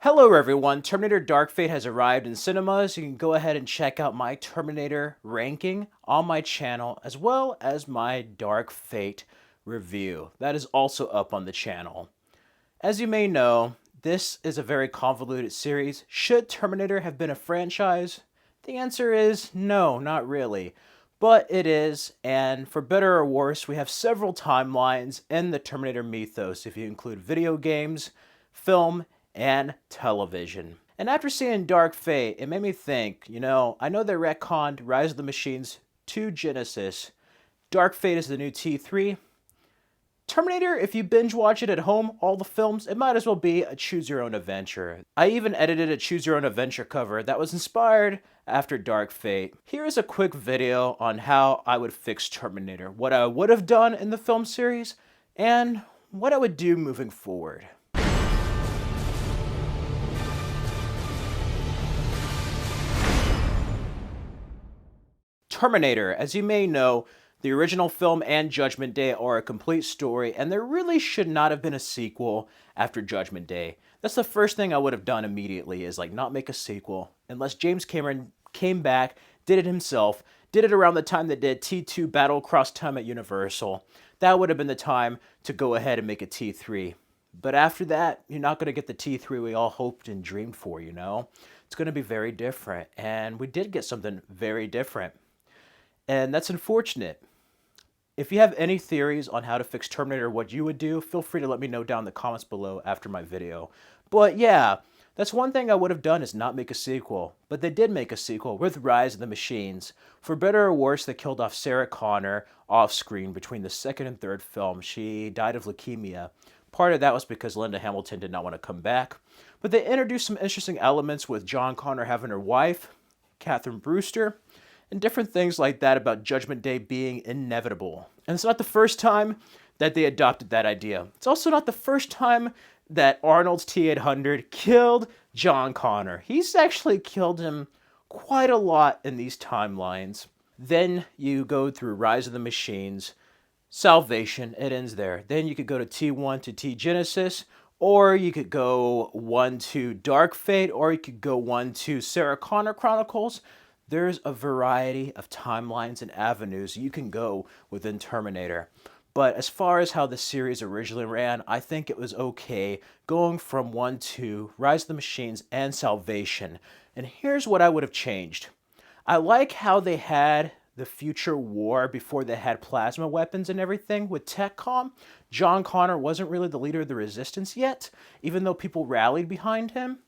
Hello everyone, Terminator Dark Fate has arrived in cinemas. You can go ahead and check out my Terminator ranking on my channel, as well as my Dark Fate review. That is also up on the channel. As you may know, this is a very convoluted series. Should Terminator have been a franchise? The answer is no, not really. But it is, and for better or worse, we have several timelines in the Terminator mythos if you include video games, film, and television. And after seeing Dark Fate, it made me think, I know they retconned Rise of the Machines to Genesis. Dark Fate is the new T3. Terminator, if you binge watch it at home, all the films, it might as well be a choose your own adventure. I even edited a choose your own adventure cover that was inspired after Dark Fate. Here is a quick video on how I would fix Terminator, what I would have done in the film series, and what I would do moving forward. Terminator, as you may know, the original film and Judgment Day are a complete story, and there really should not have been a sequel after Judgment Day. That's the first thing I would have done immediately, is not make a sequel, unless James Cameron came back, did it himself, did it around the time they did T2 Battle Across Time at Universal. That would have been the time to go ahead and make a T3. But after that, you're not going to get the T3 we all hoped and dreamed for, It's going to be very different, and we did get something very different. And that's unfortunate. If you have any theories on how to fix Terminator, what you would do, feel free to let me know down in the comments below after my video. But yeah, that's one thing I would have done, is not make a sequel. But they did make a sequel with Rise of the Machines. For better or worse, they killed off Sarah Connor off screen between the second and third film. She died of leukemia. Part of that was because Linda Hamilton did not want to come back. But they introduced some interesting elements with John Connor having her wife, Catherine Brewster, and different things like that about Judgment Day being inevitable. And it's not the first time that they adopted that idea. It's also not the first time that Arnold's T-800 killed John Connor. He's actually killed him quite a lot in these timelines. Then you go through Rise of the Machines, Salvation, it ends there. Then you could go to T1 to T-Genesis, or you could go 1 to Dark Fate, or you could go 1 to Sarah Connor Chronicles. There's a variety of timelines and avenues you can go within Terminator. But as far as how the series originally ran, I think it was okay going from 1 to Rise of the Machines and Salvation. And here's what I would have changed. I like how they had the future war before they had plasma weapons and everything with TechCom. John Connor wasn't really the leader of the Resistance yet, even though people rallied behind him.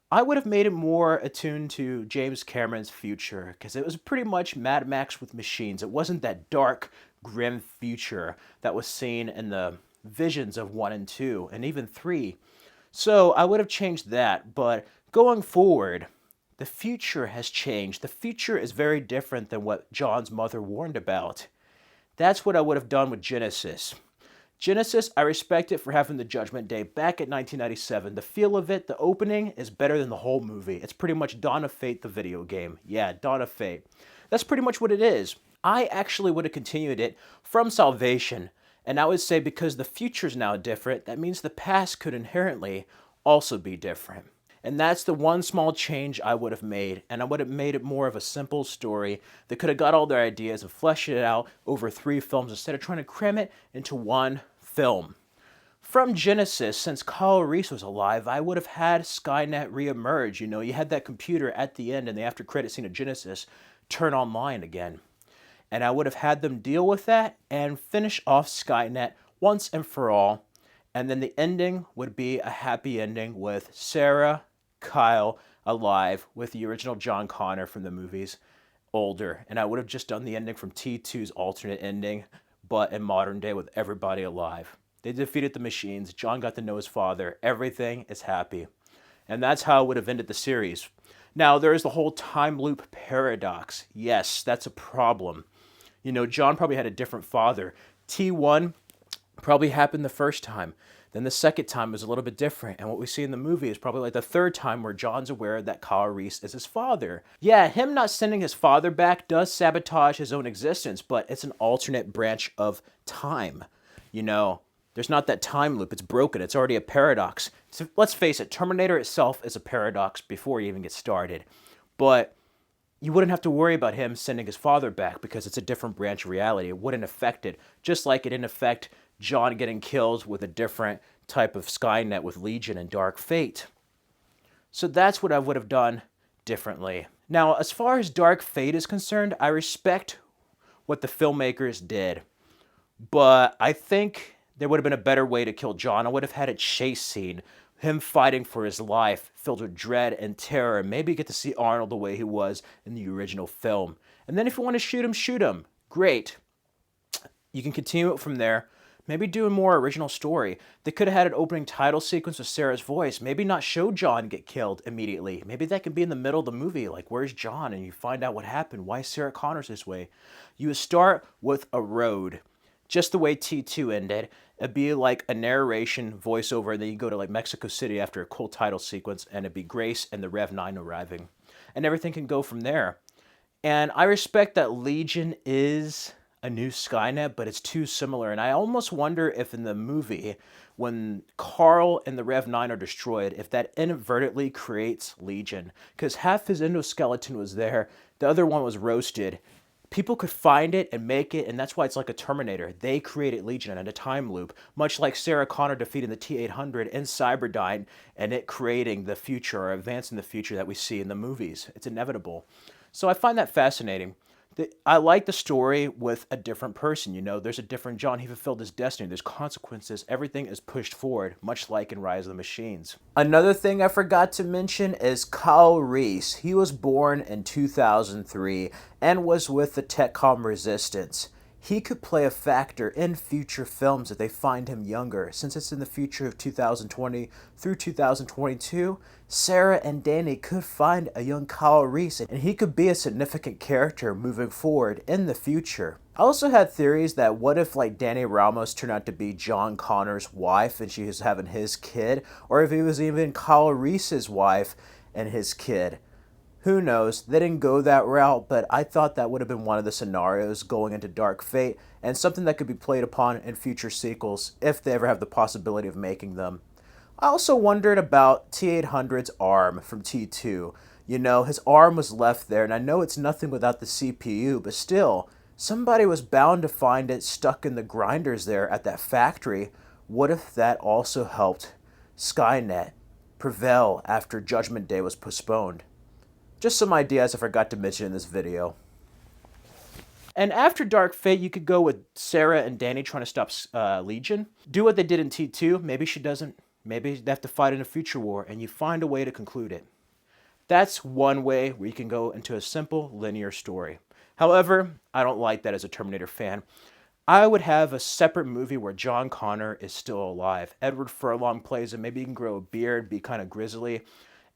I would have made it more attuned to James Cameron's future, because it was pretty much Mad Max with machines. It wasn't that dark, grim future that was seen in the visions of 1 and 2, and even 3. So I would have changed that, but going forward, the future has changed. The future is very different than what John's mother warned about. That's what I would have done with Genesis. Genesis, I respect it for having the Judgment Day back in 1997. The feel of it, the opening, is better than the whole movie. It's pretty much Dawn of Fate, the video game. Yeah, Dawn of Fate. That's pretty much what it is. I actually would have continued it from Salvation, and I would say because the future's now different, that means the past could inherently also be different. And that's the one small change I would have made, and I would have made it more of a simple story that could have got all their ideas and fleshed it out over 3 films instead of trying to cram it into 1 film. From Genesis, since Kyle Reese was alive, I would have had Skynet reemerge. You had that computer at the end in the after credit scene of Genesis turn online again. And I would have had them deal with that and finish off Skynet once and for all. And then the ending would be a happy ending with Sarah, Kyle alive with the original John Connor from the movies older. And I would have just done the ending from T2's alternate ending, but in modern day with everybody alive. They defeated the machines. John got to know his father. Everything is happy. And that's how I would have ended the series. Now, there is the whole time loop paradox. Yes, that's a problem. John probably had a different father. T1 probably happened the first time. Then the second time was a little bit different. And what we see in the movie is probably like the third time where John's aware that Kyle Reese is his father. Yeah, him not sending his father back does sabotage his own existence, but it's an alternate branch of time. There's not that time loop. It's broken. It's already a paradox. So let's face it, Terminator itself is a paradox before you even get started. But you wouldn't have to worry about him sending his father back because it's a different branch of reality. It wouldn't affect it, just like it didn't affect John getting killed with a different type of Skynet with Legion and Dark Fate. So that's what I would have done differently. Now, as far as Dark Fate is concerned, I respect what the filmmakers did, but I think there would have been a better way to kill John. I would have had a chase scene, him fighting for his life, filled with dread and terror. Maybe get to see Arnold the way he was in the original film. And then if you want to shoot him, shoot him. Great. You can continue it from there. Maybe do a more original story. They could have had an opening title sequence with Sarah's voice. Maybe not show John get killed immediately. Maybe that could be in the middle of the movie, like where's John? And you find out what happened. Why is Sarah Connor's this way? You would start with a road, just the way T2 ended. It'd be like a narration voiceover, and then you go to like Mexico City after a cool title sequence, and it'd be Grace and the Rev 9 arriving. And everything can go from there. And I respect that Legion is a new Skynet, but it's too similar. And I almost wonder if in the movie, when Carl and the Rev 9 are destroyed, if that inadvertently creates Legion. Because half his endoskeleton was there, the other one was roasted. People could find it and make it, and that's why it's like a Terminator. They created Legion in a time loop, much like Sarah Connor defeating the T-800 in Cyberdyne and it creating the future or advancing the future that we see in the movies. It's inevitable. So I find that fascinating. I like the story with a different person, you know. There's a different John. He fulfilled his destiny. There's consequences. Everything is pushed forward, much like in Rise of the Machines. Another thing I forgot to mention is Kyle Reese. He was born in 2003 and was with the TechCom Resistance. He could play a factor in future films if they find him younger. Since it's in the future of 2020 through 2022, Sarah and Danny could find a young Kyle Reese, and he could be a significant character moving forward in the future. I also had theories that what if like Danny Ramos turned out to be John Connor's wife and she was having his kid, or if he was even Kyle Reese's wife and his kid. Who knows? They didn't go that route, but I thought that would have been one of the scenarios going into Dark Fate and something that could be played upon in future sequels if they ever have the possibility of making them. I also wondered about T-800's arm from T2. You know, his arm was left there, and I know it's nothing without the CPU, but still, somebody was bound to find it stuck in the grinders there at that factory. What if that also helped Skynet prevail after Judgment Day was postponed? Just some ideas I forgot to mention in this video. And after Dark Fate, you could go with Sarah and Danny trying to stop Legion. Do what they did in T2. Maybe she doesn't. Maybe they have to fight in a future war, and you find a way to conclude it. That's one way where you can go into a simple, linear story. However, I don't like that as a Terminator fan. I would have a separate movie where John Connor is still alive. Edward Furlong plays him. Maybe he can grow a beard, be kind of grizzly.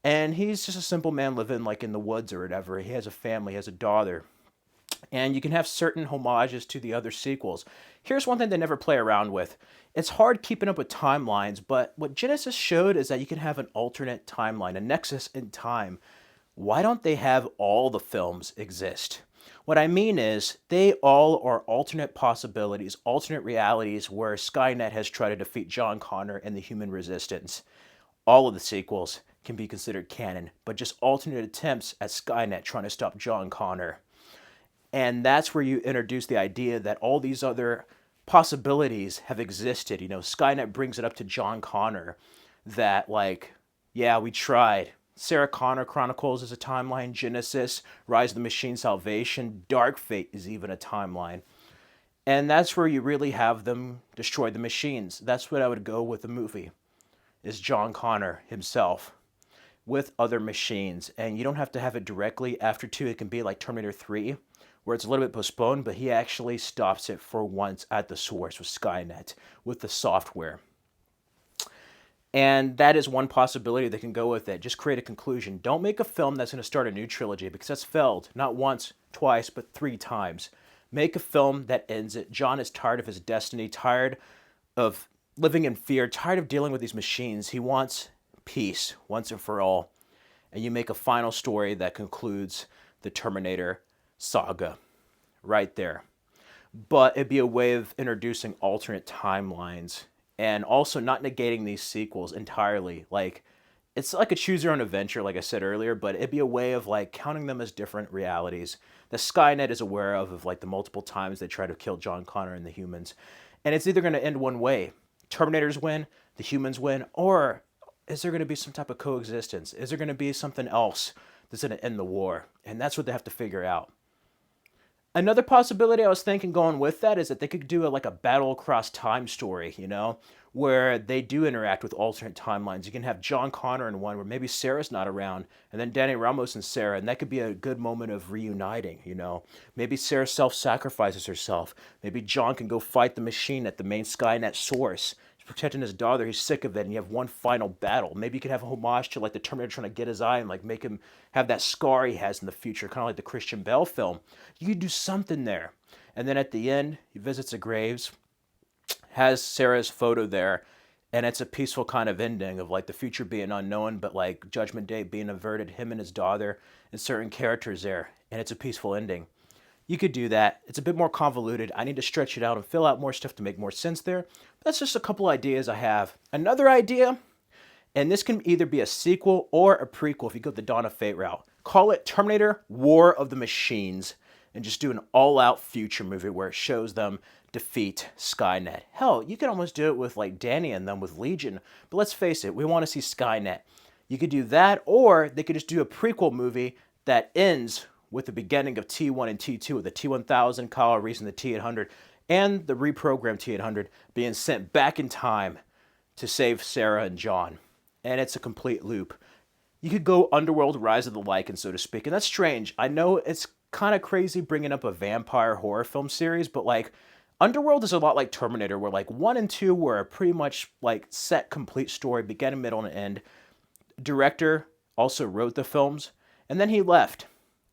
And he's just a simple man living like in the woods or whatever. He has a family, he has a daughter. And you can have certain homages to the other sequels. Here's one thing they never play around with. It's hard keeping up with timelines, but what Genesis showed is that you can have an alternate timeline, a nexus in time. Why don't they have all the films exist? What I mean is, they all are alternate possibilities, alternate realities where Skynet has tried to defeat John Connor and the human resistance. All of the sequels can be considered canon, but just alternate attempts at Skynet trying to stop John Connor. And that's where you introduce the idea that all these other possibilities have existed. You know, Skynet brings it up to John Connor that, like, yeah, we tried. Sarah Connor Chronicles is a timeline. Genesis, Rise of the Machine, Salvation, Dark Fate is even a timeline. And that's where you really have them destroy the machines. That's what I would go with the movie, is John Connor himself with other machines. And you don't have to have it directly after 2. It can be like Terminator 3, where it's a little bit postponed, but he actually stops it for once at the source with Skynet, with the software. And that is one possibility that can go with it. Just create a conclusion. Don't make a film that's going to start a new trilogy, because that's failed not once, twice, but 3 times. Make a film that ends it. John is tired of his destiny, tired of living in fear, tired of dealing with these machines. He wants peace once and for all. And you make a final story that concludes the Terminator saga right there. But it'd be a way of introducing alternate timelines and also not negating these sequels entirely. Like, it's like a choose your own adventure, like I said earlier, but it'd be a way of like counting them as different realities that Skynet is aware of like the multiple times they try to kill John Connor and the humans. And it's either going to end one way: Terminators win, the humans win, or is there going to be some type of coexistence? Is there going to be something else that's going to end the war? And that's what they have to figure out. Another possibility I was thinking going with that is that they could do like a battle across time story, where they do interact with alternate timelines. You can have John Connor in one where maybe Sarah's not around, and then Danny Ramos and Sarah, and that could be a good moment of reuniting. Maybe Sarah self-sacrifices herself. Maybe John can go fight the machine at the main Skynet source. He's protecting his daughter, he's sick of it, and you have one final battle. Maybe you could have a homage to like the Terminator trying to get his eye and like make him have that scar he has in the future, kind of like the Christian Bale film. You could do something there. And then at the end, he visits the graves, has Sarah's photo there, and it's a peaceful kind of ending of like the future being unknown, but like Judgment Day being averted, him and his daughter, and certain characters there, and it's a peaceful ending. You could do that. It's a bit more convoluted. I need to stretch it out and fill out more stuff to make more sense there. But that's just a couple ideas I have. Another idea, and this can either be a sequel or a prequel if you go the Dawn of Fate route. Call it Terminator War of the Machines, and just do an all-out future movie where it shows them defeat Skynet. Hell, you could almost do it with like Danny and them with Legion. But let's face it, we want to see Skynet. You could do that, or they could just do a prequel movie that ends with the beginning of T1 and T2, with the T1000, Kyle Reese, and the T800, and the reprogrammed T800 being sent back in time to save Sarah and John. And it's a complete loop. You could go Underworld, Rise of the Lycan, so to speak. And that's strange. I know it's kind of crazy bringing up a vampire horror film series, but like Underworld is a lot like Terminator, where like 1 and 2 were a pretty much like set complete story, beginning, middle, and end. Director also wrote the films, and then he left.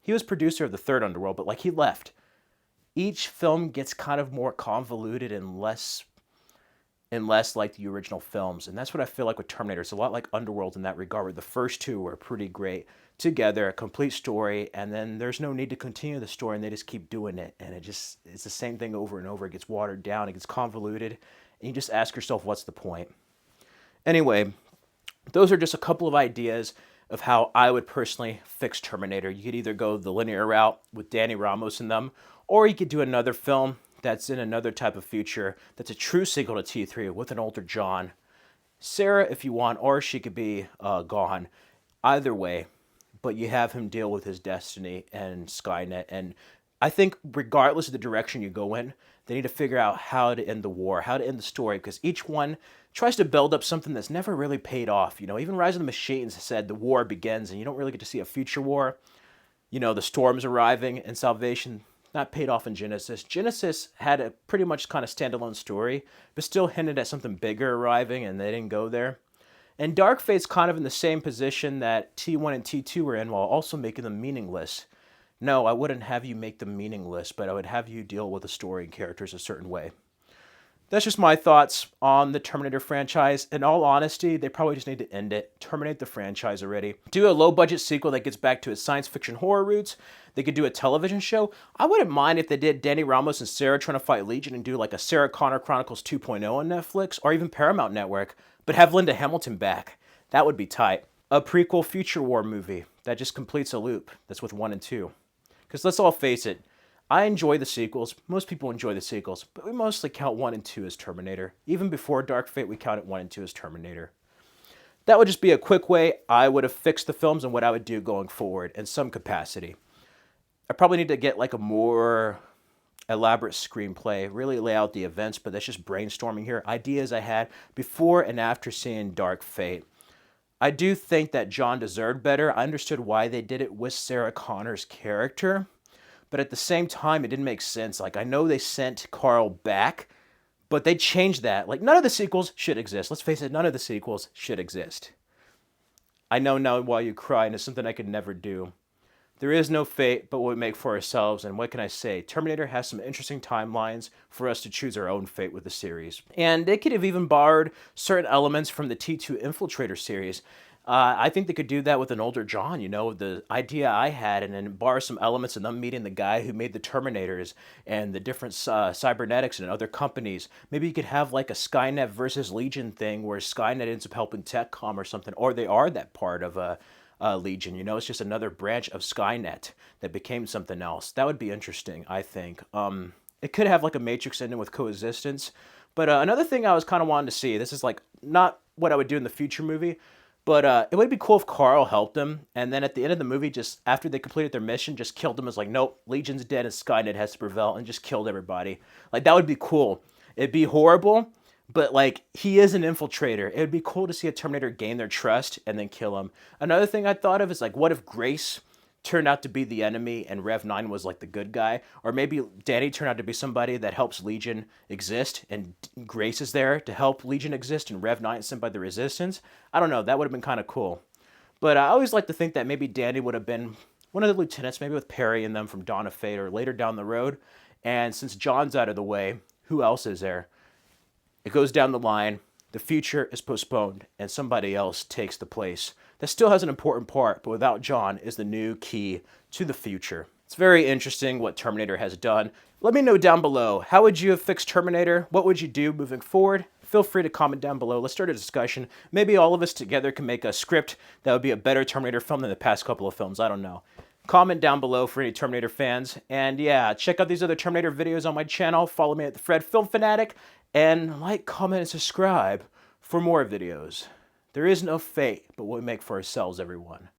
He was producer of the third Underworld, but like he left. Each film gets kind of more convoluted and less like the original films. And that's what I feel like with Terminator. It's a lot like Underworld in that regard, where the first two were pretty great together, a complete story, and then there's no need to continue the story, and they just keep doing it. And it's the same thing over and over. It gets watered down, it gets convoluted, and you just ask yourself, what's the point? Anyway, those are just a couple of ideas of how I would personally fix Terminator. You could either go the linear route with Danny Ramos and them, or you could do another film that's in another type of future that's a true sequel to T3 with an older John. Sarah, if you want, or she could be gone. Either way, but you have him deal with his destiny and Skynet. And I think regardless of the direction you go in, they need to figure out how to end the war, how to end the story, because each one tries to build up something that's never really paid off. Even Rise of the Machines said the war begins, and you don't really get to see a future war. The storms arriving and Salvation, not paid off in Genesis. Genesis had a pretty much kind of standalone story, but still hinted at something bigger arriving, and they didn't go there. And Dark Fate's kind of in the same position that T1 and T2 were in, while also making them meaningless. No, I wouldn't have you make them meaningless, but I would have you deal with the story and characters a certain way. That's just my thoughts on the Terminator franchise. In all honesty, they probably just need to end it. Terminate the franchise already. Do a low-budget sequel that gets back to its science fiction horror roots. They could do a television show. I wouldn't mind if they did Danny Ramos and Sarah trying to fight Legion and do like a Sarah Connor Chronicles 2.0 on Netflix, or even Paramount Network, but have Linda Hamilton back. That would be tight. A prequel future war movie that just completes a loop that's with 1 and 2. Because let's all face it, I enjoy the sequels. Most people enjoy the sequels, but we mostly count 1 and 2 as Terminator. Even before Dark Fate, we counted 1 and 2 as Terminator. That would just be a quick way I would have fixed the films and what I would do going forward in some capacity. I probably need to get like a more elaborate screenplay, really lay out the events, but that's just brainstorming here. Ideas I had before and after seeing Dark Fate. I do think that John deserved better. I understood why they did it with Sarah Connor's character, but at the same time, it didn't make sense. Like, I know they sent Carl back, but they changed that. Like, none of the sequels should exist. Let's face it, none of the sequels should exist. I know now why you cry, and it's something I could never do. There is no fate but what we make for ourselves, and what can I say? Terminator has some interesting timelines for us to choose our own fate with the series. And they could have even borrowed certain elements from the T2 Infiltrator series. I think they could do that with an older John, the idea I had, and then borrow some elements of them meeting the guy who made the Terminators and the different cybernetics and other companies. Maybe you could have like a Skynet versus Legion thing where Skynet ends up helping TechCom or something, or they are that part of a Legion. It's just another branch of Skynet that became something else. That would be interesting, I think. It could have like a Matrix ending with coexistence. But another thing I was kind of wanting to see, this is like not what I would do in the future movie, but it would be cool if Carl helped them, and then at the end of the movie, just after they completed their mission, just killed them as like, nope, Legion's dead and Skynet has to prevail, and just killed everybody. Like, that would be cool. It'd be horrible, but like, he is an infiltrator. It would be cool to see a Terminator gain their trust and then kill him. Another thing I thought of is like, what if Grace turned out to be the enemy and Rev 9 was like the good guy? Or maybe Danny turned out to be somebody that helps Legion exist and Grace is there to help Legion exist and Rev 9 is sent by the Resistance. I don't know, that would have been kind of cool. But I always like to think that maybe Danny would have been one of the lieutenants, maybe with Perry and them from Dawn of Fate or later down the road. And since John's out of the way, who else is there? It goes down the line, the future is postponed, and somebody else takes the place. That still has an important part, but without John is the new key to the future. It's very interesting what Terminator has done. Let me know down below, how would you have fixed Terminator? What would you do moving forward? Feel free to comment down below. Let's start a discussion. Maybe all of us together can make a script that would be a better Terminator film than the past couple of films. I don't know. Comment down below for any Terminator fans. And yeah, check out these other Terminator videos on my channel. Follow me at the Fred Film Fanatic. And like, comment, and subscribe for more videos. There is no fate but what we make for ourselves, everyone.